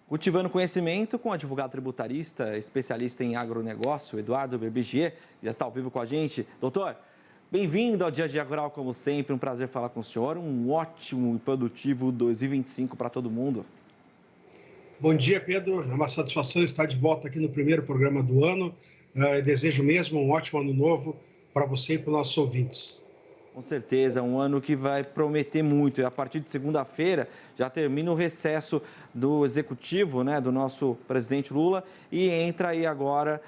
Cultivando Conhecimento com o advogado tributarista, especialista em agronegócio, Eduardo Berbigier, que já está ao vivo com a gente. Doutor, bem-vindo ao Dia a Dia Rural, como sempre. Um prazer falar com o senhor. Um ótimo e produtivo 2025 para todo mundo. Bom dia, Pedro. É uma satisfação estar de volta aqui no primeiro programa do ano. Desejo mesmo um ótimo ano novo para você e para os nossos ouvintes. Com certeza, um ano que vai prometer muito. E a partir de segunda-feira já termina o recesso do executivo, do nosso presidente Lula, e entra aí agora,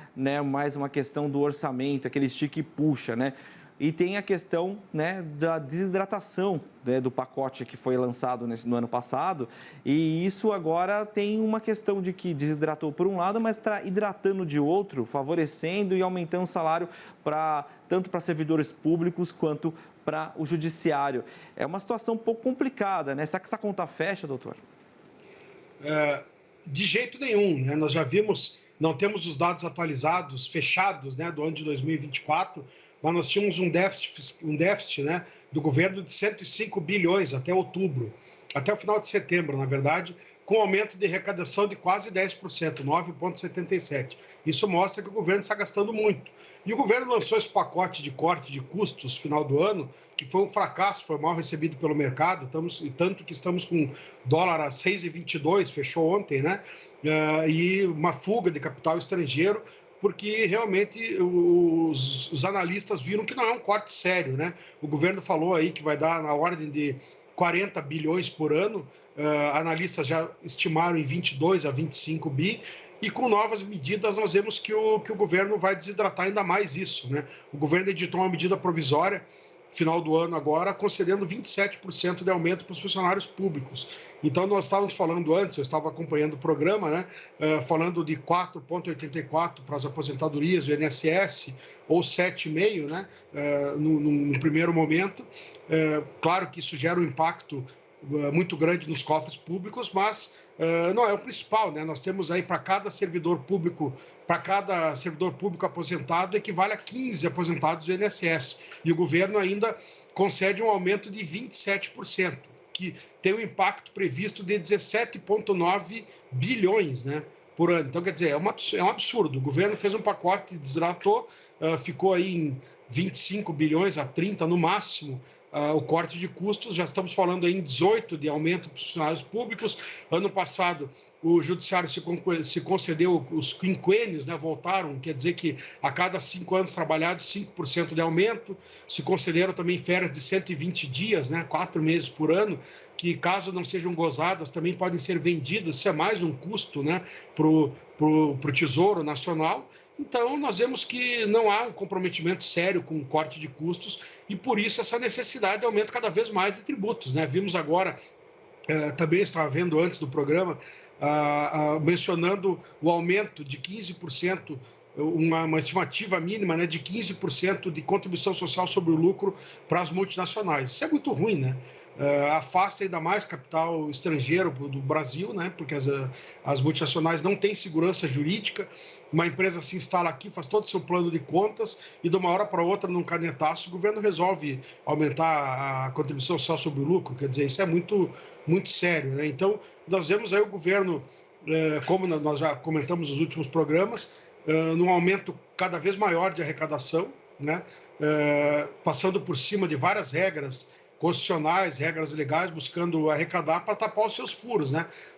mais uma questão do orçamento, aquele estica e puxa, E tem a questão da desidratação do pacote que foi lançado no ano passado. E isso agora tem uma questão de que desidratou por um lado, mas está hidratando de outro, favorecendo e aumentando o salário tanto para servidores públicos quanto para o judiciário. É uma situação um pouco complicada, Será que essa conta fecha, doutor? De jeito nenhum, Nós já vimos, não temos os dados atualizados, fechados, do ano de 2024, mas nós tínhamos um déficit do governo de 105 bilhões até outubro, até o final de setembro, na verdade, com aumento de arrecadação de quase 10%, 9,77%. Isso mostra que o governo está gastando muito. E o governo lançou esse pacote de corte de custos no final do ano, que foi um fracasso, foi mal recebido pelo mercado, tanto que estamos com dólar a 6,22, fechou ontem, e uma fuga de capital estrangeiro, porque realmente os analistas viram que não é um corte sério, O governo falou aí que vai dar na ordem de 40 bilhões por ano, analistas já estimaram em 22 a 25 bi, e com novas medidas nós vemos que o governo vai desidratar ainda mais isso, O governo editou uma medida provisória, final do ano agora, concedendo 27% de aumento para os funcionários públicos. Então, nós estávamos falando antes, eu estava acompanhando o programa, falando de 4,84 para as aposentadorias do INSS, ou 7,5, no primeiro momento. Claro que isso gera um impacto muito grande nos cofres públicos, mas não é o principal, Nós temos aí para cada servidor público aposentado equivale a 15 aposentados do INSS, e o governo ainda concede um aumento de 27%, que tem um impacto previsto de 17,9 bilhões, por ano. Então, quer dizer, é um absurdo. O governo fez um pacote, desidratou, ficou aí em 25 bilhões a 30 no máximo, o corte de custos. Já estamos falando aí em 18 de aumento para os funcionários públicos. Ano passado, o judiciário se concedeu os quinquênios, voltaram, quer dizer que a cada 5 anos trabalhados, 5% de aumento. Se concederam também férias de 120 dias, 4 meses por ano, que caso não sejam gozadas, também podem ser vendidas. Isso é mais um custo, para o Tesouro Nacional. Então, nós vemos que não há um comprometimento sério com o corte de custos, e por isso essa necessidade de aumento cada vez mais de tributos, Vimos agora, também estava vendo antes do programa, mencionando o aumento de 15%, uma estimativa mínima, de 15% de contribuição social sobre o lucro para as multinacionais. Isso é muito ruim, afasta ainda mais capital estrangeiro do Brasil, porque as multinacionais não têm segurança jurídica. Uma empresa se instala aqui, faz todo o seu plano de contas e de uma hora para outra, num canetaço, o governo resolve aumentar a contribuição social sobre o lucro. Quer dizer, isso é muito, muito sério, Então, nós vemos aí o governo, como nós já comentamos nos últimos programas, num aumento cada vez maior de arrecadação, passando por cima de várias regras constitucionais, regras legais, buscando arrecadar para tapar os seus furos,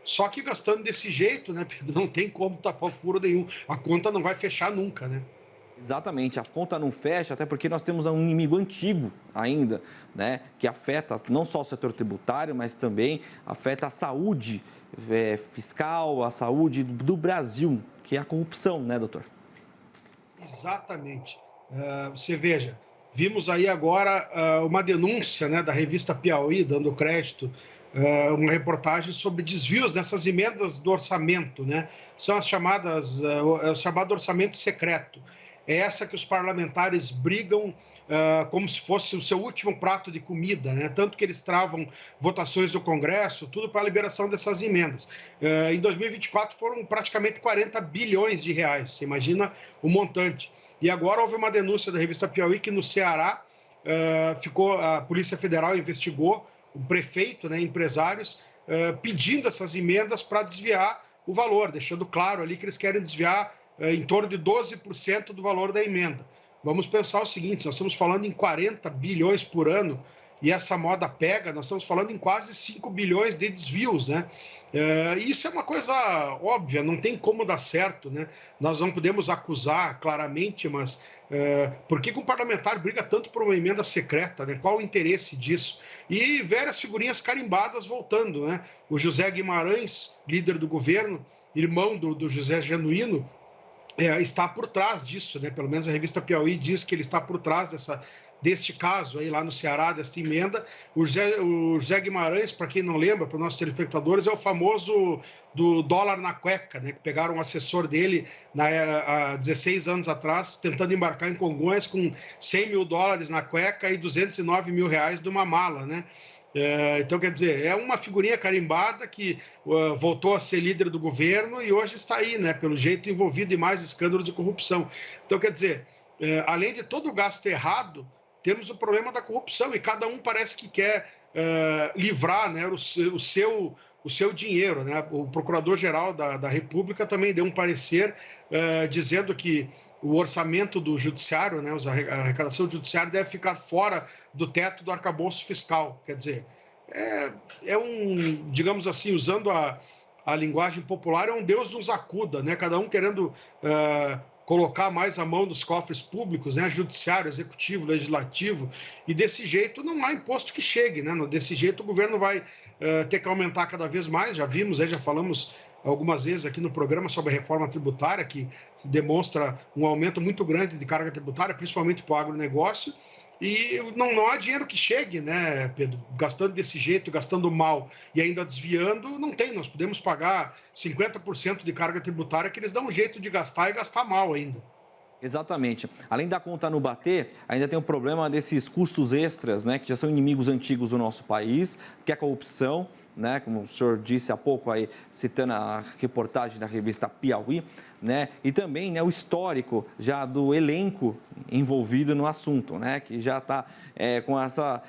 Só que gastando desse jeito, Pedro, não tem como tapar furo nenhum. A conta não vai fechar nunca, Exatamente, a conta não fecha, até porque nós temos um inimigo antigo ainda, que afeta não só o setor tributário, mas também afeta a saúde fiscal, a saúde do Brasil, que é a corrupção, doutor? Exatamente. Você veja, vimos aí agora uma denúncia, da revista Piauí, dando crédito, uma reportagem sobre desvios nessas emendas do orçamento, São as chamadas, é o chamado orçamento secreto. É essa que os parlamentares brigam como se fosse o seu último prato de comida, Tanto que eles travam votações do Congresso, tudo para a liberação dessas emendas. Em 2024 foram praticamente 40 bilhões de reais, você imagina o montante. E agora houve uma denúncia da revista Piauí que no Ceará a Polícia Federal investigou o prefeito, empresários, pedindo essas emendas para desviar o valor, deixando claro ali que eles querem desviar em torno de 12% do valor da emenda. Vamos pensar o seguinte, nós estamos falando em 40 bilhões por ano, e essa moda pega, nós estamos falando em quase 5 bilhões de desvios, né? Isso é uma coisa óbvia, não tem como dar certo, né? Nós não podemos acusar claramente, mas por que um parlamentar briga tanto por uma emenda secreta, né? Qual o interesse disso? E várias figurinhas carimbadas voltando, né? O José Guimarães, líder do governo, irmão do José Genuíno, está por trás disso, né? Pelo menos a revista Piauí diz que ele está por trás deste caso aí lá no Ceará, desta emenda. O José Guimarães, para quem não lembra, para os nossos telespectadores, é o famoso do dólar na cueca, né? Que pegaram um assessor dele há 16 anos atrás, tentando embarcar em Congonhas com 100 mil dólares na cueca e 209 mil reais de uma mala, né? Então, quer dizer, é uma figurinha carimbada que voltou a ser líder do governo e hoje está aí, né, pelo jeito, envolvido em mais escândalos de corrupção. Então, quer dizer, além de todo o gasto errado, temos o problema da corrupção e cada um parece que quer livrar, né, o seu dinheiro, né? O Procurador-Geral da República também deu um parecer dizendo que o orçamento do judiciário, né, a arrecadação do judiciário deve ficar fora do teto do arcabouço fiscal. Quer dizer, digamos assim, usando a linguagem popular, é um Deus nos acuda, né? Cada um querendo colocar mais a mão nos cofres públicos, né? Judiciário, executivo, legislativo, e desse jeito não há imposto que chegue, né? Desse jeito o governo vai ter que aumentar cada vez mais, já vimos, já falamos algumas vezes aqui no programa sobre a reforma tributária, que demonstra um aumento muito grande de carga tributária, principalmente para o agronegócio, e não há dinheiro que chegue, né, Pedro? Gastando desse jeito, gastando mal e ainda desviando, não tem. Nós podemos pagar 50% de carga tributária que eles dão um jeito de gastar e gastar mal ainda. Exatamente. Além da conta não bater, ainda tem o problema desses custos extras, né, que já são inimigos antigos do nosso país, que é a corrupção, né, como o senhor disse há pouco aí, citando a reportagem da revista Piauí, né, e também, né, o histórico já do elenco envolvido no assunto, né, que já está com essa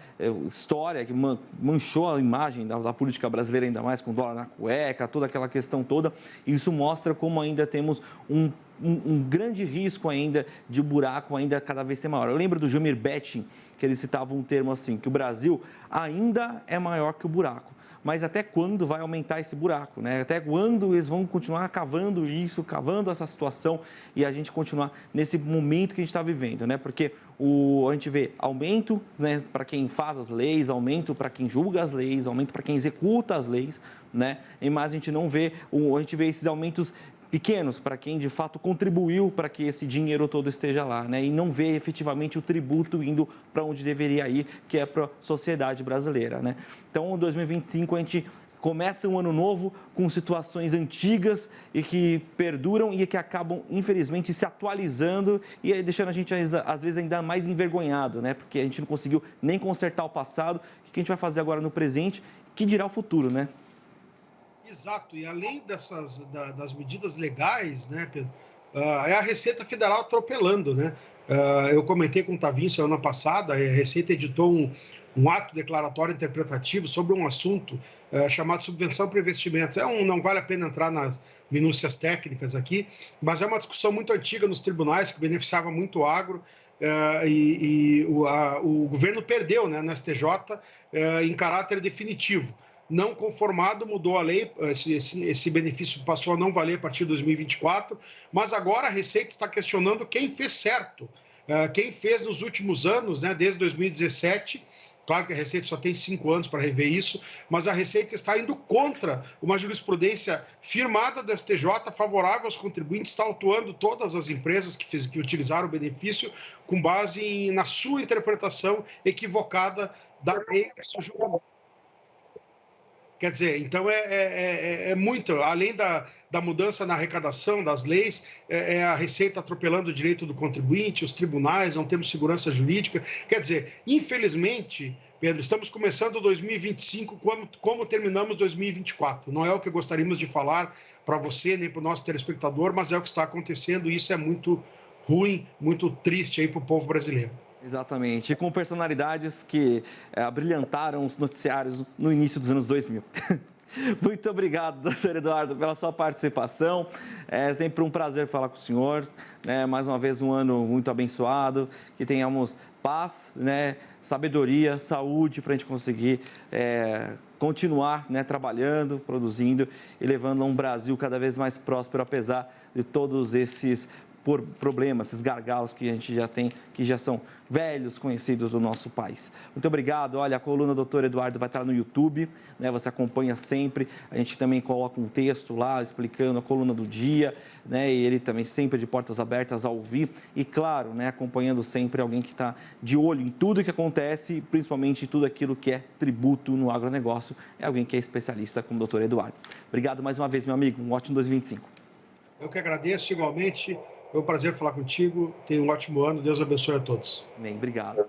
história que manchou a imagem da política brasileira, ainda mais com o dólar na cueca, toda aquela questão toda. Isso mostra como ainda temos um grande risco ainda de buraco ainda cada vez ser maior. Eu lembro do Gilmir Betting, que ele citava um termo assim, que o Brasil ainda é maior que o buraco. Mas até quando vai aumentar esse buraco, né? Até quando eles vão continuar cavando isso, cavando essa situação e a gente continuar nesse momento que a gente está vivendo, né? Porque a gente vê aumento, né, para quem faz as leis, aumento para quem julga as leis, aumento para quem executa as leis, né? Mas a gente não vê, a gente vê esses aumentos pequenos para quem de fato contribuiu para que esse dinheiro todo esteja lá, né? E não vê efetivamente o tributo indo para onde deveria ir, que é para a sociedade brasileira, né? Então, em 2025 a gente começa um ano novo com situações antigas e que perduram e que acabam, infelizmente, se atualizando e deixando a gente, às vezes, ainda mais envergonhado, né? Porque a gente não conseguiu nem consertar o passado. O que a gente vai fazer agora no presente? Que dirá o futuro, né? Exato, e além das medidas legais, né, Pedro, é a Receita Federal atropelando, né? Eu comentei com o Tavinho semana passada, a Receita editou um ato declaratório interpretativo sobre um assunto chamado subvenção para investimentos. Não vale a pena entrar nas minúcias técnicas aqui, mas é uma discussão muito antiga nos tribunais que beneficiava muito o agro. O governo perdeu, né, no STJ em caráter definitivo. Não conformado, mudou a lei, esse benefício passou a não valer a partir de 2024, mas agora a Receita está questionando quem fez certo, quem fez nos últimos anos, né, desde 2017. Claro que a Receita só tem 5 anos para rever isso, mas a Receita está indo contra uma jurisprudência firmada do STJ favorável aos contribuintes, está autuando todas as empresas que utilizaram o benefício com base na sua interpretação equivocada da lei do julgamento. Quer dizer, então é muito, além da mudança na arrecadação das leis, a Receita atropelando o direito do contribuinte, os tribunais, não temos segurança jurídica. Quer dizer, infelizmente, Pedro, estamos começando 2025 como terminamos 2024. Não é o que gostaríamos de falar para você, nem para o nosso telespectador, mas é o que está acontecendo e isso é muito ruim, muito triste aí para o povo brasileiro. Exatamente, e com personalidades que brilhantaram os noticiários no início dos anos 2000. Muito obrigado, doutor Eduardo, pela sua participação. É sempre um prazer falar com o senhor. Né? Mais uma vez, um ano muito abençoado, que tenhamos paz, né? Sabedoria, saúde para a gente conseguir continuar, né? Trabalhando, produzindo e levando a um Brasil cada vez mais próspero, apesar de todos esses problemas, esses gargalos que a gente já tem, que já são velhos conhecidos do nosso país. Muito obrigado. Olha, a coluna do Dr. Eduardo vai estar no YouTube, né? Você acompanha sempre. A gente também coloca um texto lá explicando a coluna do dia, né? E ele também sempre de portas abertas a ouvir e, claro, né? Acompanhando sempre alguém que está de olho em tudo que acontece, principalmente em tudo aquilo que é tributo no agronegócio. É alguém que é especialista como o Dr. Eduardo. Obrigado mais uma vez, meu amigo. Um ótimo 2025. Eu que agradeço igualmente. Foi um prazer falar contigo. Tenha um ótimo ano. Deus abençoe a todos. Bem, obrigado.